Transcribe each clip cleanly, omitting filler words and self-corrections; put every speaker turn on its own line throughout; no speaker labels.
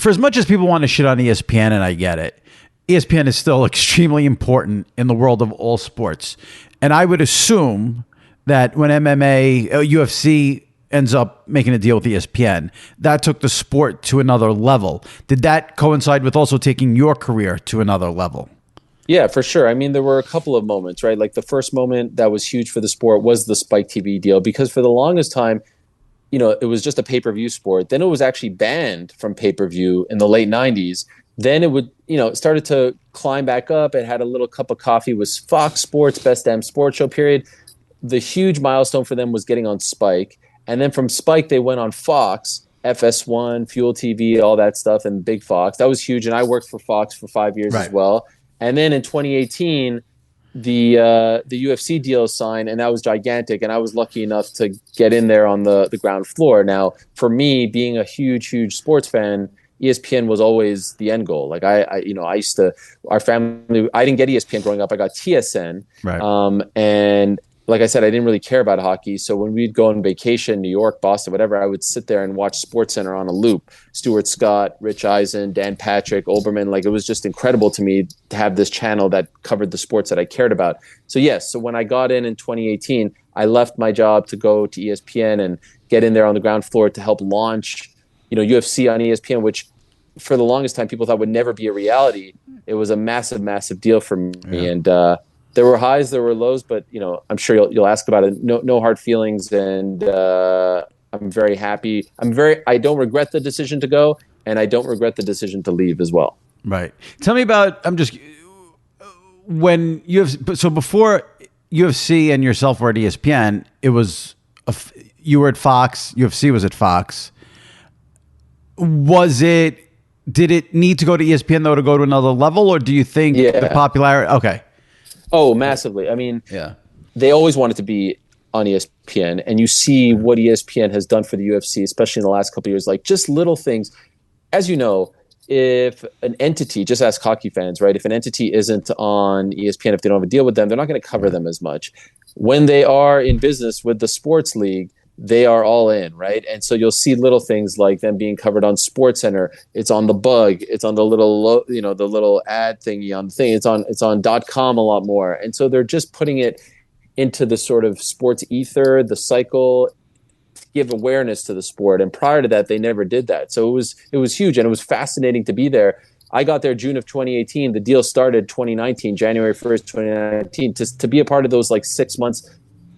for as much as people want to shit on ESPN, and I get it, ESPN is still extremely important in the world of all sports. And I would assume that when UFC ends up making a deal with ESPN, that took the sport to another level. Did that coincide with also taking your career to another level?
Yeah, for sure. I mean, there were a couple of moments, right? Like the first moment that was huge for the sport was the Spike TV deal, because for the longest time, it was just a pay-per-view sport. Then it was actually banned from pay-per-view in the late 90s. Then it started to climb back up. It had a little cup of coffee with Fox Sports, Best Damn Sports Show, period. The huge milestone for them was getting on Spike. And then from Spike, they went on Fox, FS1, Fuel TV, all that stuff, and Big Fox. That was huge. And I worked for Fox for 5 years as well. And then in 2018, the UFC deal signed, and that was gigantic. And I was lucky enough to get in there on the ground floor. Now, for me, being a huge sports fan, ESPN was always the end goal. Like I used to, our family, I didn't get ESPN growing up. I got TSN. Right. And like I said, I didn't really care about hockey. So when we'd go on vacation, New York, Boston, whatever, I would sit there and watch SportsCenter on a loop. Stuart Scott, Rich Eisen, Dan Patrick, Olbermann. Like, it was just incredible to me to have this channel that covered the sports that I cared about. So yes, so when I got in 2018, I left my job to go to ESPN and get in there on the ground floor to help launch, UFC on ESPN, which for the longest time people thought would never be a reality. It was a massive deal for me. Yeah. And, there were highs, there were lows, but I'm sure you'll ask about it. No hard feelings, and I'm very happy. I don't regret the decision to go, and I don't regret the decision to leave as well.
Right. Tell me about. When so before UFC and yourself were at ESPN, it was you were at Fox. UFC was at Fox. Did it need to go to ESPN though to go to another level, or do you think the popularity? Okay.
Oh, massively. I mean, they always wanted to be on ESPN, and you see what ESPN has done for the UFC, especially in the last couple of years, like just little things. As you know, if an entity, just ask hockey fans, right? If an entity isn't on ESPN, if they don't have a deal with them, they're not going to cover them as much. When they are in business with the sports league, they are all in, right? And so you'll see little things like them being covered on SportsCenter. It's on the Bug. It's on the little, the little ad thingy on the thing. It's on .com a lot more. And so they're just putting it into the sort of sports ether, the cycle, to give awareness to the sport. And prior to that, they never did that. So it was huge, and it was fascinating to be there. I got there June of 2018. The deal started 2019, January 1st, 2019. To be a part of those like 6 months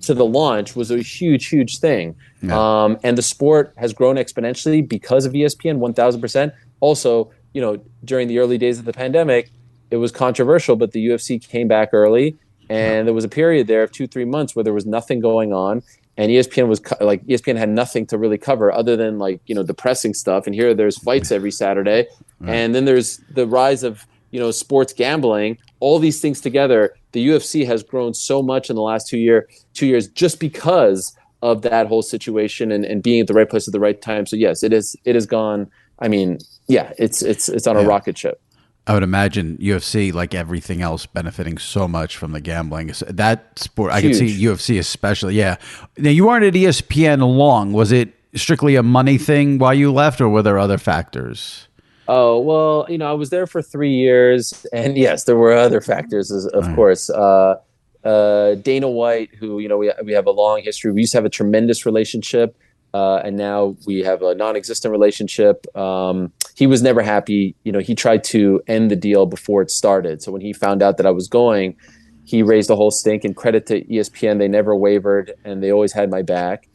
to the launch was a huge thing. Yeah. And the sport has grown exponentially because of ESPN, 1000%. Also, during the early days of the pandemic, it was controversial, but the UFC came back early, and there was a period there of 2-3 months where there was nothing going on, and ESPN had nothing to really cover other than depressing stuff. And here there's fights every Saturday. Right. And then there's the rise of sports gambling. All these things together, the UFC has grown so much in the last 2 years just because of that whole situation and being at the right place at the right time. So yes, it has gone. I mean, it's on a rocket ship.
I would imagine UFC, like everything else, benefiting so much from the gambling. That sport, I could see UFC especially. Yeah. Now, you weren't at ESPN long. Was it strictly a money thing while you left, or were there other factors?
Oh, well, I was there for 3 years, and yes, there were other factors, of course. Dana White, who, we have a long history. We used to have a tremendous relationship, and now we have a non-existent relationship. He was never happy. He tried to end the deal before it started. So when he found out that I was going, he raised the whole stink, and credit to ESPN, they never wavered, and they always had my back.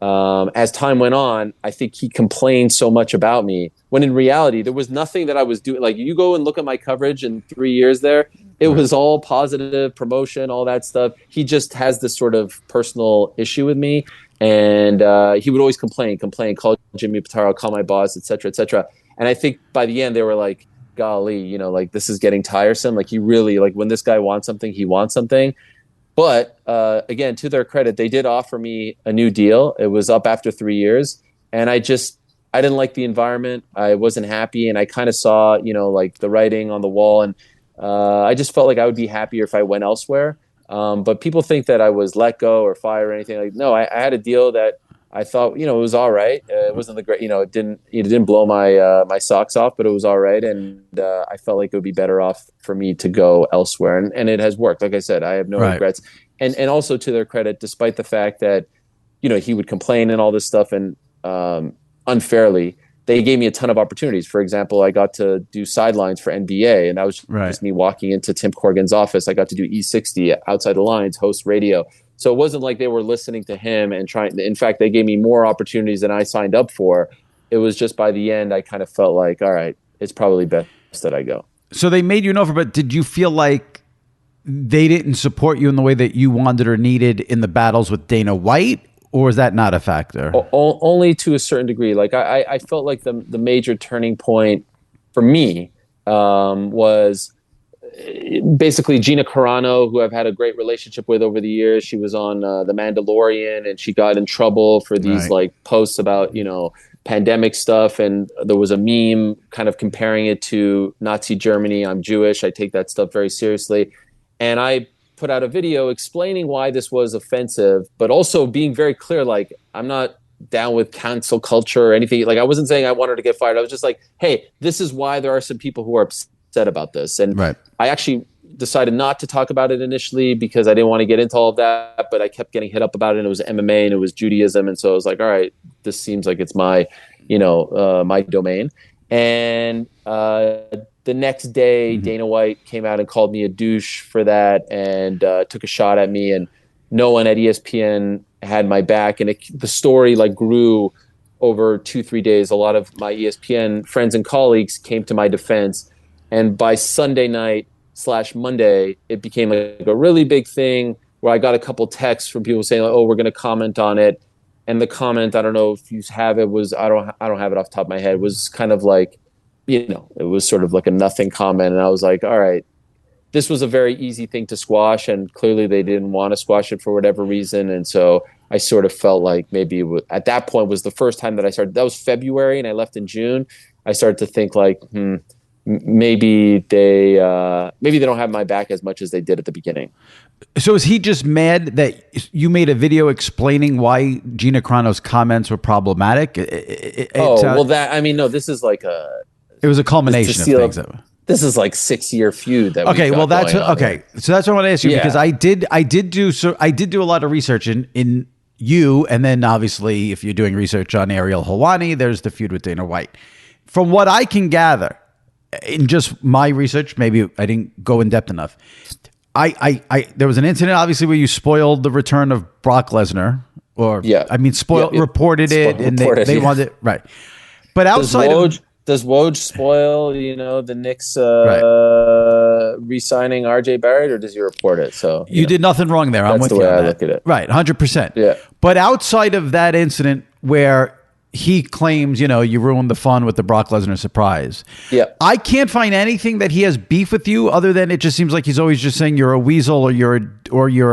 As time went on, I think he complained so much about me, when in reality, there was nothing that I was doing. Like, you go and look at my coverage in 3 years there, it was all positive promotion, all that stuff. He just has this sort of personal issue with me. And he would always complain, call Jimmy Pitaro, call my boss, et cetera. And I think by the end, they were like, golly, this is getting tiresome. Like, he really, when this guy wants something, he wants something. But again, to their credit, they did offer me a new deal. It was up after 3 years. And I didn't like the environment. I wasn't happy. And I kind of saw, the writing on the wall. And I just felt like I would be happier if I went elsewhere. But people think that I was let go or fired or anything. Like, no, I had a deal that I thought, it was all right. It wasn't the great, it didn't blow my socks off, but it was all right. And I felt like it would be better off for me to go elsewhere. And it has worked. Like I said, I have no
Right.
regrets. And also to their credit, despite the fact that, he would complain and all this stuff and unfairly, they gave me a ton of opportunities. For example, I got to do sidelines for NBA, and that was just me walking into Tim Corrigan's office. I got to do E60 outside the lines, host radio. So it wasn't like they were listening to him and trying. In fact, they gave me more opportunities than I signed up for. It was just by the end, I kind of felt like, all right, it's probably best that I go.
So they made you an offer, but did you feel like they didn't support you in the way that you wanted or needed in the battles with Dana White? Or is that not a factor?
Only to a certain degree. Like I felt like the major turning point for me was basically Gina Carano, who I've had a great relationship with over the years. She was on The Mandalorian, and she got in trouble for these like posts about pandemic stuff. And there was a meme kind of comparing it to Nazi Germany. I'm Jewish. I take that stuff very seriously, and I put out a video explaining why this was offensive, but also being very clear, like, I'm not down with cancel culture or anything. Like, I wasn't saying I wanted to get fired. I was just like, hey, this is why there are some people who are upset about this. And I actually decided not to talk about it initially because I didn't want to get into all of that, but I kept getting hit up about it, and it was MMA and it was Judaism. And so I was like, all right, this seems like it's my, my domain. And, the next day, Dana White came out and called me a douche for that, and took a shot at me. And no one at ESPN had my back. And the story like grew over 2-3 days. A lot of my ESPN friends and colleagues came to my defense. And by Sunday night / Monday, it became like a really big thing where I got a couple texts from people saying, like, "Oh, we're going to comment on it." And the comment, I don't know if you have it, was I don't have it off the top of my head. Was kind of like, it was sort of like a nothing comment. And I was like, all right, this was a very easy thing to squash. And clearly they didn't want to squash it for whatever reason. And so I sort of felt like maybe at that point was the first time that I started. That was February and I left in June. I started to think like, maybe they don't have my back as much as they did at the beginning.
So is he just mad that you made a video explaining why Gina Carano's comments were problematic?
No, this is like
it was a culmination of things.
This is like 6-year feud. So
that's what I want to ask you, because I did do a lot of research in you, and then obviously if you're doing research on Ariel Helwani, there's the feud with Dana White. From what I can gather in just my research, maybe I didn't go in depth enough. There was an incident obviously where you spoiled the return of Brock Lesnar, reported it, and they wanted it right. But outside
does Woj spoil, the Knicks re-signing RJ Barrett, or does he report it? So
you did nothing wrong there. I'm with you.
That's the way I look at it.
Right, 100%.
Yeah.
But outside of that incident where he claims, you ruined the fun with the Brock Lesnar surprise.
Yeah.
I can't find anything that he has beef with you other than it just seems like he's always just saying you're a weasel or you're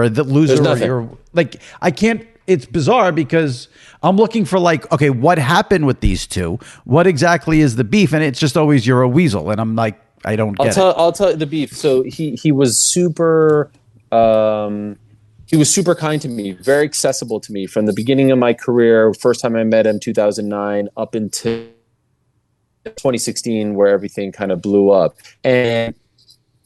the loser.
There's nothing.
Or you're like, I can't. It's bizarre because I'm looking for like, okay, what happened with these two? What exactly is the beef? And it's just always you're a weasel. And I'm like, I don't get it.
I'll tell you the beef. So he was super kind to me, very accessible to me from the beginning of my career. First time I met him, 2009, up until 2016, where everything kind of blew up. And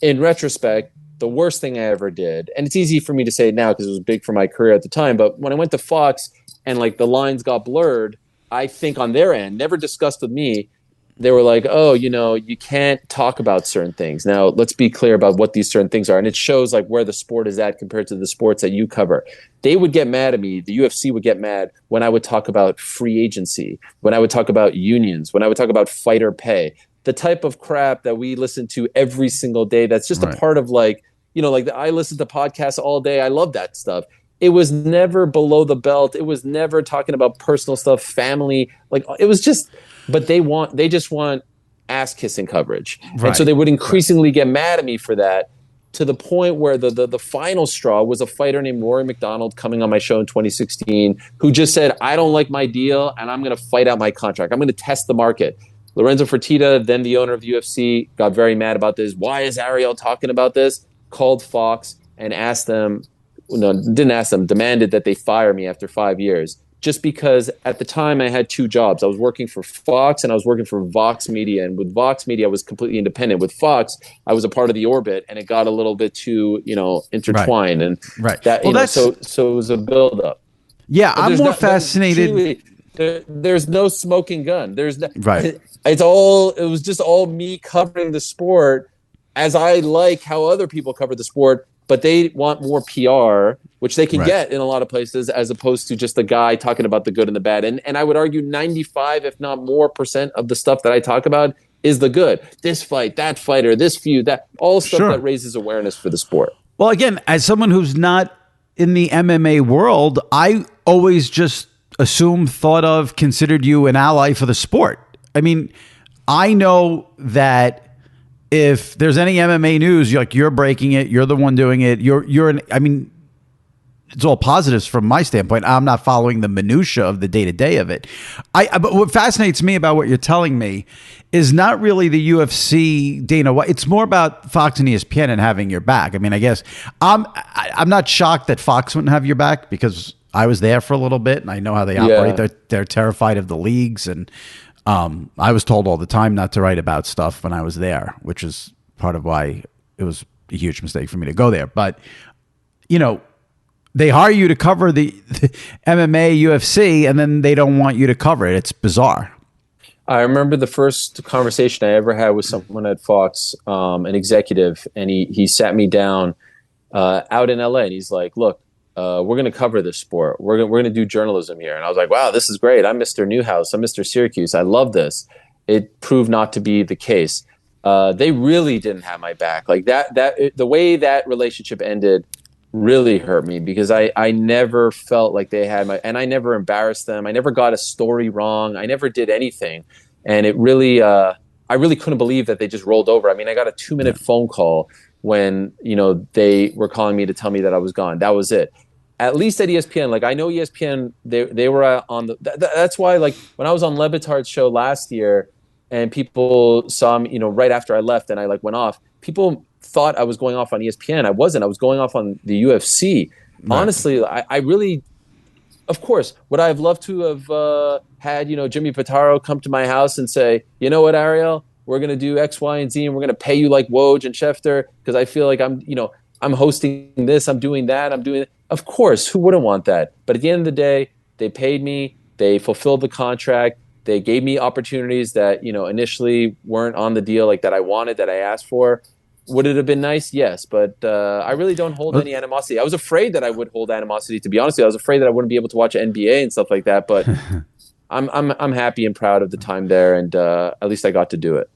in retrospect, the worst thing I ever did, and it's easy for me to say it now because it was big for my career at the time, but when I went to Fox and like the lines got blurred, I think on their end, never discussed with me, they were like, oh, you can't talk about certain things. Now, let's be clear about what these certain things are. And it shows like where the sport is at compared to the sports that you cover. They would get mad at me. The UFC would get mad when I would talk about free agency, when I would talk about unions, when I would talk about fighter pay, the type of crap that we listen to every single day. That's just a part of like, I listen to podcasts all day. I love that stuff. It was never below the belt. It was never talking about personal stuff, family. Like it was just, but they just want ass kissing coverage. Right. And so they would increasingly get mad at me for that, to the point where the final straw was a fighter named Rory McDonald coming on my show in 2016, who just said, I don't like my deal and I'm going to fight out my contract. I'm going to test the market. Lorenzo Fertitta, then the owner of the UFC, got very mad about this. Why is Ariel talking about this? Called Fox and asked them, demanded that they fire me after 5 years just because at the time I had two jobs. I was working for Fox and I was working for Vox Media. And with Vox Media, I was completely independent. With Fox, I was a part of the orbit, and it got a little bit too, intertwined. And
Right.
that,
Well,
so it was a buildup.
yeah,
But
I'm more fascinated.
Truly, there's no smoking gun.
Right.
It was just all me covering the sport as I like how other people cover the sport, but they want more PR, which they can
Right.
get in a lot of places, as opposed to just a guy talking about the good and the bad. And I would argue 95, if not more % of the stuff that I talk about is the good. This fight, that fighter, this feud, that all stuff
Sure.
that raises awareness for the sport.
Well, again, as someone who's not in the MMA world, I always just considered you an ally for the sport. I mean, I know that if there's any MMA news, you're breaking it, you're the one doing it. It's all positives from my standpoint. I'm not following the minutia of the day-to-day of it. But what fascinates me about what you're telling me is not really the UFC, Dana White. It's more about Fox and ESPN and having your back. I mean, I guess I'm not shocked that Fox wouldn't have your back, because I was there for a little bit and I know how they operate. They're terrified of the leagues, and I was told all the time not to write about stuff when I was there, which is part of why it was a huge mistake for me to go there. But, they hire you to cover the MMA, UFC, and then they don't want you to cover it. It's bizarre.
I remember the first conversation I ever had with someone at Fox, an executive, and he sat me down out in LA, and he's like, "Look, we're going to cover this sport. We're going to do journalism here." And I was like, "Wow, this is great. I'm Mr. Newhouse. I'm Mr. Syracuse. I love this." It proved not to be the case. They really didn't have my back. Like the way that relationship ended really hurt me, because I never felt like they had and I never embarrassed them. I never got a story wrong. I never did anything. And it really, I really couldn't believe that they just rolled over. I mean, I got a 2-minute phone call when, they were calling me to tell me that I was gone. That was it. At least at ESPN, like I know ESPN, they were on that's why, like when I was on Lebatard's show last year and people saw me, right after I left and I went off, people thought I was going off on ESPN. I wasn't. I was going off on the UFC. Right. Honestly, I really, of course, would I have loved to have had, Jimmy Pitaro come to my house and say, "You know what, Ariel, we're going to do X, Y, and Z, and we're going to pay you like Woj and Schefter, because I feel like I'm hosting this, I'm doing that, I'm doing it." Of course, who wouldn't want that? But at the end of the day, they paid me, they fulfilled the contract, they gave me opportunities that, initially weren't on the deal, like that I wanted, that I asked for. Would it have been nice? Yes, but I really don't hold any animosity. I was afraid that I would hold animosity, to be honest with you. I was afraid that I wouldn't be able to watch NBA and stuff like that, but I'm happy and proud of the time there, and at least I got to do it.